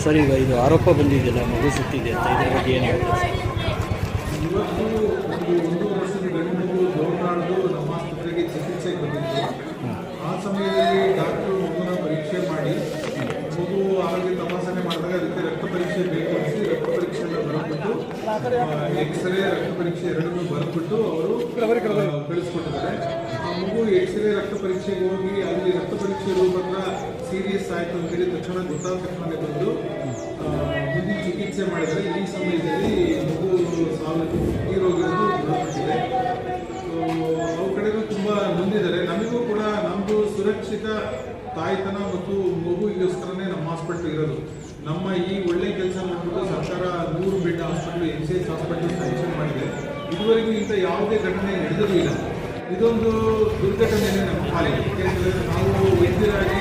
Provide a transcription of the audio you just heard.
Sir, ಈಗ ಇದು ಆರೋಪ ಬಂದಿದೆಯಲ್ಲ ಮಗು ಸುತ್ತಿದೆ ಅಂತ, ಇದ್ರ ಬಗ್ಗೆ ಏನು ಹೇಳ್ತಾರೆ? ಇವತ್ತು ಒಂದು ವರ್ಷದ ಗಂಡು ಮಗು ಜೋರ್ನಾಡ್ದು ನಮ್ಮ ಆಸ್ಪತ್ರೆಗೆ ಚಿಕಿತ್ಸೆಗೆ ಬಂದಿತ್ತು. ಆ ಸಮಯದಲ್ಲಿ ಡಾಕ್ಟರು ಮಗುನ ಪರೀಕ್ಷೆ ಮಾಡಿ ಮಗು ಆರೋಗ್ಯ ತಪಾಸಣೆ ಮಾಡಿದಾಗ ಅದಕ್ಕೆ ರಕ್ತ ಪರೀಕ್ಷೆ ಬೇಕು ಅನಿಸಿ ರಕ್ತ ಪರೀಕ್ಷೆಯನ್ನು ಬರೆದ್ಬಿಟ್ಟು ಎಕ್ಸ್ರೇ ರಕ್ತ ಪರೀಕ್ಷೆ ಎರಡನ್ನೂ ಬರೆದ್ಬಿಟ್ಟು ಅವರು ಕಳಿಸ್ಕೊಟ್ಟಿದ್ದಾರೆ. ಆ ಮಗು ಎಕ್ಸ್ರೇ ರಕ್ತ ಪರೀಕ್ಷೆಗೆ ಹೋಗಿ ಅಲ್ಲಿ ರಕ್ತ ಪರೀಕ್ಷೆ ರೂಪತ್ರ ಸೀರಿಯಸ್ ಆಯಿತು ಅಂತೇಳಿ ತಕ್ಷಣ ಗೊತ್ತಾದ ತಕ್ಷಣ ಬಂದು ಮುಂದಿನ ಚಿಕಿತ್ಸೆ ಮಾಡಿದರೆ ಈ ಸಮಯದಲ್ಲಿ ಮಗು ತೀರೋಗಿರೋದು ದೃಢಪಟ್ಟಿದೆ. ಅವ್ರ ಕಡೆಗೂ ತುಂಬ ನೊಂದಿದ್ದಾರೆ. ನಮಗೂ ಕೂಡ ನಮ್ಮದು ಸುರಕ್ಷಿತ ತಾಯ್ತನ ಮತ್ತು ಮಗುವಿಗೋಸ್ಕರನೇ ನಮ್ಮ ಹಾಸ್ಪಿಟ್ಲ್ ಇರೋದು. ನಮ್ಮ ಈ ಒಳ್ಳೆ ಕೆಲಸ ಮಾಡಿಬಿಟ್ಟು ಸರ್ಕಾರ 100 bed hospital MCH hospital sanction ಮಾಡಿದೆ. ಇದುವರೆಗೂ ಇಂಥ ಯಾವುದೇ ಘಟನೆ ನಡೆದಿರಲಿಲ್ಲ. ಇದೊಂದು ದುರ್ಘಟನೆಯೇ ನಮ್ಮ ಪಾಲಿಗೆ. ಏಕೆಂದರೆ ನಾವು ವೈದ್ಯರಾಗಿ